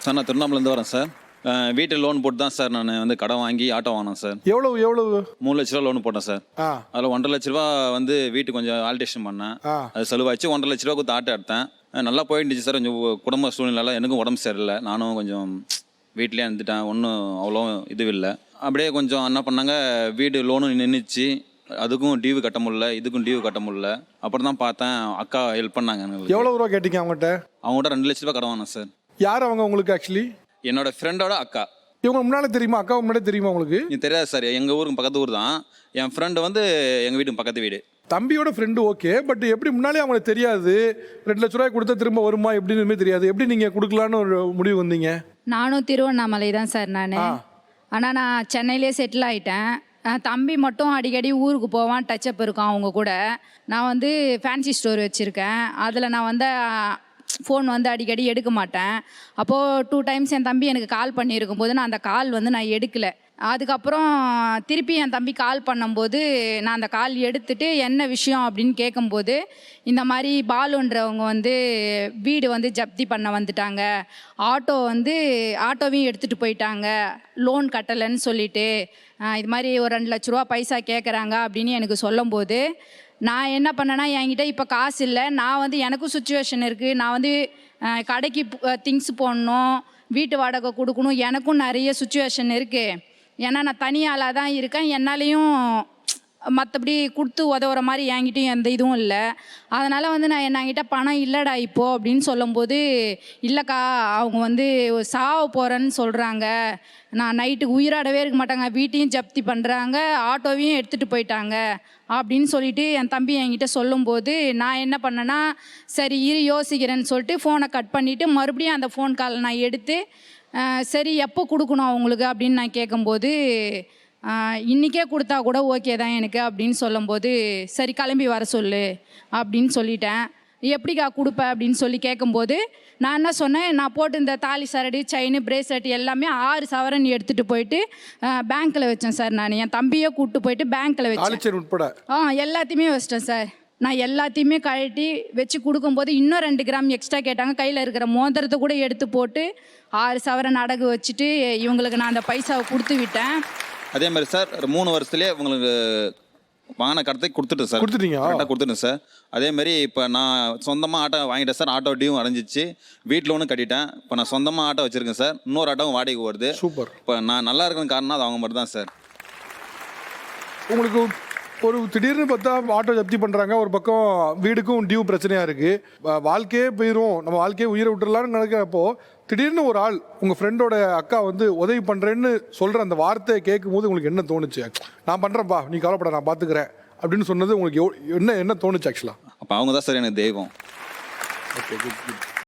Sir நான் திருவண்ணாமலேருந்து வரேன் sir. வீட்டு லோன் போட்டு தான் சார் நான் வந்து கடன் வாங்கி ஆட்டோ வாங்கினேன் சார். எவ்வளவு 3 லட்ச ரூபா லோன் போட்டேன் சார். அதில் 1.5 லட்ச ரூபா வந்து வீட்டு கொஞ்சம் ஆல்டேஷன் பண்ணேன். அது செலவாச்சு 1.5 லட்ச ரூபா கொடுத்து ஆட்டோ எடுத்தேன். நல்லா போயிட்டுச்சு சார். கொஞ்சம் குடும்ப சூழ்நிலை எனக்கும் உடம்பு சரியில்லை. நானும் கொஞ்சம் வீட்லேயே இருந்துட்டேன். ஒன்றும் அவ்வளோ இது இல்லை. அப்படியே கொஞ்சம் என்ன பண்ணாங்க, வீடு லோனும் நின்றுச்சு. அதுக்கும் டியூ கட்ட முடியல, இதுக்கும் டியூ கட்ட முடியல. அப்புறம் தான் பார்த்தேன், அக்கா ஹெல்ப் பண்ணாங்க. எவ்வளோ ரூபா கேட்டீங்க அவங்ககிட்ட? 2 லட்ச ரூபா கடன் வாங்கினேன் சார். யார் அவங்க உங்களுக்கு? ஆக்சுவலி என்னோட ஃப்ரெண்டோட அக்கா. இவங்க முன்னாலே தெரியுமா? அக்கா முன்னாடி தெரியுமா உங்களுக்கு? இது தெரியாது சார். எங்கள் ஊருக்கு பக்கத்து ஊர் தான். என் ஃப்ரெண்டு வந்து எங்கள் வீட்டுக்கு பக்கத்து வீடு. தம்பியோட ஃப்ரெண்டு ஓகே. பட் எப்படி முன்னாலே அவங்களுக்கு தெரியாது? 2 லட்ச ரூபாய் கொடுத்தா திரும்ப வருமா எப்படின்னு தெரியாது. எப்படி நீங்கள் கொடுக்கலான்னு ஒரு முடிவு வந்தீங்க? நானும் திருவண்ணாமலை தான் சார் நான். ஆனால் நான் சென்னையிலே செட்டில் ஆகிட்டேன். தம்பி மட்டும் அடிக்கடி ஊருக்கு போவான், டச்சப் இருக்கான் அவங்க கூட. நான் வந்து ஃபேன்சி ஸ்டோர் வச்சுருக்கேன். அதில் நான் வந்து ஃபோன் வந்து அடிக்கடி எடுக்க மாட்டேன். அப்போது 2 டைம்ஸ் என் தம்பி எனக்கு கால் பண்ணியிருக்கும் போது நான் அந்த கால் வந்து நான் எடுக்கலை. அதுக்கப்புறம் திருப்பி என் தம்பி கால் பண்ணும்போது நான் அந்த கால் எடுத்துட்டு என்ன விஷயம் அப்படின்னு கேட்கும்போது, இந்த மாதிரி பாலுன்றவங்க வந்து வீடு வந்து ஜப்தி பண்ண வந்துட்டாங்க, ஆட்டோவையும் எடுத்துகிட்டு போயிட்டாங்க, லோன் கட்டலைன்னு சொல்லிட்டு இது மாதிரி ஒரு 2 லட்ச ரூபா பைசா கேட்குறாங்க அப்படின்னு எனக்கு சொல்லும்போது, நான் என்ன பண்ணேன்னா, என்கிட்ட இப்போ காசு இல்லை. நான் வந்து எனக்கும் சுச்சுவேஷன் இருக்குது. நான் வந்து கடைக்கு திங்ஸ் போடணும், வீட்டு வாடகை கொடுக்கணும். எனக்கும் நிறைய சுச்சுவேஷன் இருக்குது. ஏன்னா நான் தனியாளாக தான் இருக்கேன். என்னாலையும் மற்றபடி கொடுத்து உதவுற மாதிரி என்கிட்டையும் எந்த இதுவும் இல்லை. அதனால் வந்து நான் என்கிட்ட பணம் இல்லைடா இப்போது அப்படின்னு சொல்லும்போது, இல்லைக்கா அவங்க வந்து சாவ போகிறேன்னு சொல்கிறாங்க, நான் நைட்டுக்கு உயிராடவே இருக்க மாட்டாங்க, வீட்டையும் ஜப்தி பண்ணுறாங்க, ஆட்டோவையும் எடுத்துகிட்டு போயிட்டாங்க அப்படின்னு சொல்லிட்டு என் தம்பி என்கிட்ட சொல்லும்போது, நான் என்ன பண்ணேன்னா, சரி இரு யோசிக்கிறேன்னு சொல்லிட்டு ஃபோனை கட் பண்ணிவிட்டு மறுபடியும் அந்த ஃபோன் கால் நான் எடுத்து, சரி எப்போ கொடுக்கணும் அவங்களுக்கு அப்படின்னு நான் கேட்கும்போது, இன்றைக்கே கொடுத்தா கூட ஓகே தான் எனக்கு அப்படின்னு சொல்லும்போது, சரி கிளம்பி வர சொல்லு அப்படின்னு சொல்லிட்டேன். எப்படிக்கா கொடுப்பேன் அப்படின்னு சொல்லி கேட்கும்போது, நான் என்ன சொன்னேன், நான் போட்டு இந்த தாலி சரடு, செயின், பிரேஸ்லெட் எல்லாமே 6 சவரன் எடுத்துகிட்டு போயிட்டு பேங்க்கில் வச்சேன் சார். நான் என் தம்பியே கூப்பிட்டு போயிட்டு பேங்க்கில் வச்சேன் உட்பட எல்லாத்தையுமே வச்சிட்டேன் சார். நான் எல்லாத்தையுமே கழட்டி வச்சு கொடுக்கும்போது இன்னும் 2 கிராம் எக்ஸ்ட்ரா கேட்டாங்க. கையில் இருக்கிற மோதிரத்தை கூட எடுத்து போட்டு 6 சவரன் அடகு வச்சுட்டு இவங்களுக்கு நான் அந்த பைசாவை கொடுத்து விட்டேன். அதே மாதிரி சார் 3 வருஷத்துலேயே உங்களுக்கு வாங்கின கடத்தை கொடுத்துட்டேன் சார். கொடுத்துட்டேன் சார். அதே மாதிரி இப்போ நான் சொந்தமாக ஆட்டோ வாங்கிட்டேன் சார். Auto due அடைஞ்சிச்சு. வீட்டில் ஒன்று கட்டிட்டேன். இப்போ நான் சொந்தமாக ஆட்டோ வச்சுருக்கேன் சார். இன்னொரு ஆட்டோவும் வாடகைக்கு வருது. சூப்பர். இப்போ நான் நல்லா இருக்கிற காரணம் அது அவங்க மட்டும் தான் சார். உங்களுக்கு ஒரு திடீர்னு பார்த்தா ஆட்டோ ஜப்தி பண்ணுறாங்க, ஒரு பக்கம் வீடுக்கும் டியூ பிரச்சனையாக இருக்குது, வாழ்க்கையே போயிடும், நம்ம வாழ்க்கையே உயிரை விட்டுறலான்னு நினைக்கிறப்போ திடீர்னு ஒரு ஆள் உங்கள் ஃப்ரெண்டோட அக்கா வந்து உதவி பண்ணுறேன்னு சொல்கிற அந்த வார்த்தையை கேட்கும் போது உங்களுக்கு என்ன தோணுச்சு? நான் பண்ணுறேன்ப்பா, நீ கவலைப்பட, நான் பார்த்துக்கிறேன் அப்படின்னு சொன்னது உங்களுக்கு என்ன தோணுச்சு ஆக்சுவலாக? அப்போ அவங்க தான் சார் எனக்கு தெய்வம். Okay, good.